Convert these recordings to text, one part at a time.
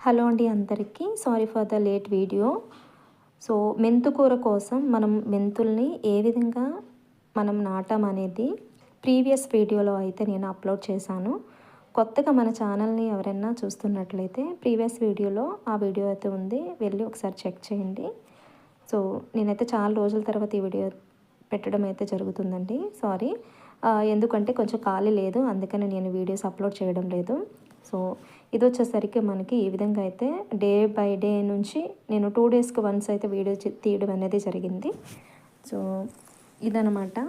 Hello అండి అందరికీ. Sorry for the late video. So మెంతుకూర కోసం మనం మెంతుల్ని ఏ విధంగా మనం నాటామనేది ప్రీవియస్ వీడియోలో అయితే నేను అప్లోడ్ చేశాను. కొత్తగా మన ఛానల్ని ఎవరైనా చూస్తున్నట్లయితే ప్రీవియస్ వీడియోలో ఆ వీడియో అయితే ఉంది, వెళ్ళి ఒకసారి చెక్ చేయండి. సో నేనైతే చాలా రోజుల తర్వాత ఈ వీడియో పెట్టడం అయితే జరుగుతుందండి. సారీ, ఎందుకంటే కొంచెం ఖాళీ లేదు, అందుకని నేను వీడియోస్ అప్లోడ్ చేయడం లేదు. సో ఇది వచ్చేసరికి మనకి ఈ విధంగా అయితే డే బై డే నుంచి నేను 2 డేస్కి వన్స్ అయితే వీడియో తీయడం అనేది జరిగింది. సో ఇదనమాట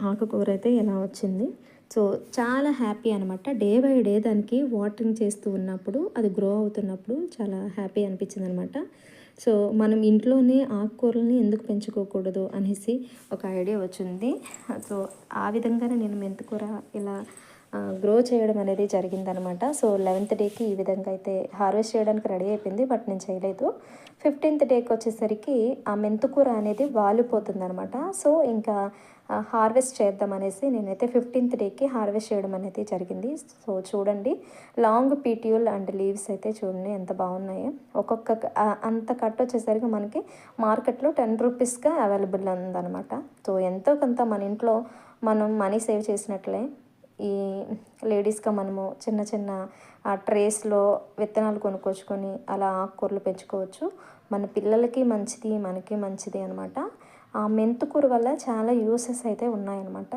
ఆకుకూర అయితే ఎలా వచ్చింది. సో చాలా హ్యాపీ అనమాట. డే బై డే దానికి వాటరింగ్ చేస్తూ ఉన్నప్పుడు, అది గ్రో అవుతున్నప్పుడు చాలా హ్యాపీ అనిపించింది అనమాట. సో మనం ఇంట్లోనే ఆకుకూరల్ని ఎందుకు పెంచుకోకూడదు అనేసి ఒక ఐడియా వచ్చింది. సో ఆ విధంగానే నేను మెంతికూర ఇలా గ్రో చేయడం అనేది జరిగిందనమాట. సో 11th డేకి ఈ విధంగా అయితే హార్వెస్ట్ చేయడానికి రెడీ అయిపోయింది, బట్ నేను చేయలేదు. 15th డేకి వచ్చేసరికి ఆ మెంతుకూర అనేది వాలిపోతుంది అనమాట. సో ఇంకా హార్వెస్ట్ చేద్దాం అనేసి నేనైతే 15th డేకి హార్వెస్ట్ చేయడం అనేది జరిగింది. సో చూడండి, లాంగ్ పీట్యూల్ అండ్ లీవ్స్ అయితే చూడండి ఎంత బాగున్నాయో. ఒక్కొక్క అంత కట్ వచ్చేసరికి మనకి మార్కెట్లో 10 రూపీస్గా అవైలబుల్ ఉందన్నమాట. సో ఎంతో కొంత మన ఇంట్లో మనం మనీ సేవ్ చేసినట్లే ఈ లేడీస్గా మనము చిన్న చిన్న ట్రేస్లో విత్తనాలు కొనుక్కొచ్చుకొని అలా ఆకుకూరలు పెంచుకోవచ్చు. మన పిల్లలకి మంచిది, మనకి మంచిది అనమాట. ఆ మెంతుకూర వల్ల చాలా యూసెస్ అయితే ఉన్నాయన్నమాట.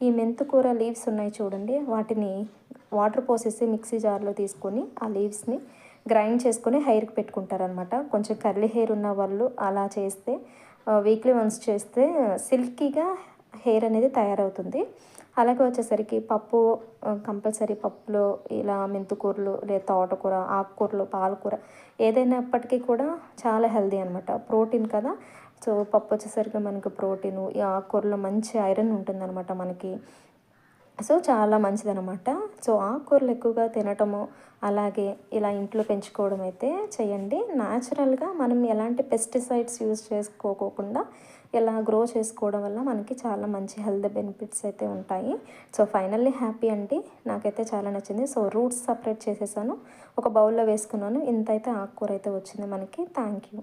ఈ మెంతుకూర లీవ్స్ ఉన్నాయి చూడండి, వాటిని వాటర్ పోసేసి మిక్సీ జార్లో తీసుకొని ఆ లీవ్స్ని గ్రైండ్ చేసుకొని హెయిర్కి పెట్టుకుంటారనమాట. కొంచెం కర్లీ హెయిర్ ఉన్న వాళ్ళు అలా చేస్తే, వీక్లీ వన్స్ చేస్తే సిల్కీగా హెయిర్ అనేది తయారవుతుంది. అలాగే వచ్చేసరికి పప్పు, కంపల్సరీ పప్పులో ఇలా మెంతుకూరలు లేదా తోటకూర, ఆకుకూరలు, పాలకూర ఏదైనప్పటికీ కూడా చాలా హెల్దీ అనమాట. ప్రోటీన్ కదా. సో పప్పు వచ్చేసరికి మనకు ప్రోటీను, ఈ ఆకుకూరలో మంచి ఐరన్ ఉంటుందన్నమాట మనకి. సో చాలా మంచిదనమాట. సో ఆకుకూరలు ఎక్కువగా తినటము, అలాగే ఇలా ఇంట్లో పెంచుకోవడం అయితే చేయండి. న్యాచురల్గా మనం ఎలాంటి పెస్టిసైడ్స్ యూజ్ చేసుకోకుండా ఇలా గ్రో చేసుకోవడం వల్ల మనకి చాలా మంచి హెల్త్ బెనిఫిట్స్ అయితే ఉంటాయి. సో ఫైనల్లీ హ్యాపీ అండి, నాకైతే చాలా నచ్చింది. సో రూట్స్ సపరేట్ చేసేసాను, ఒక బౌల్లో వేసుకున్నాను. ఇంత అయితే ఆకుకూర అయితే వచ్చింది మనకి. Thank you.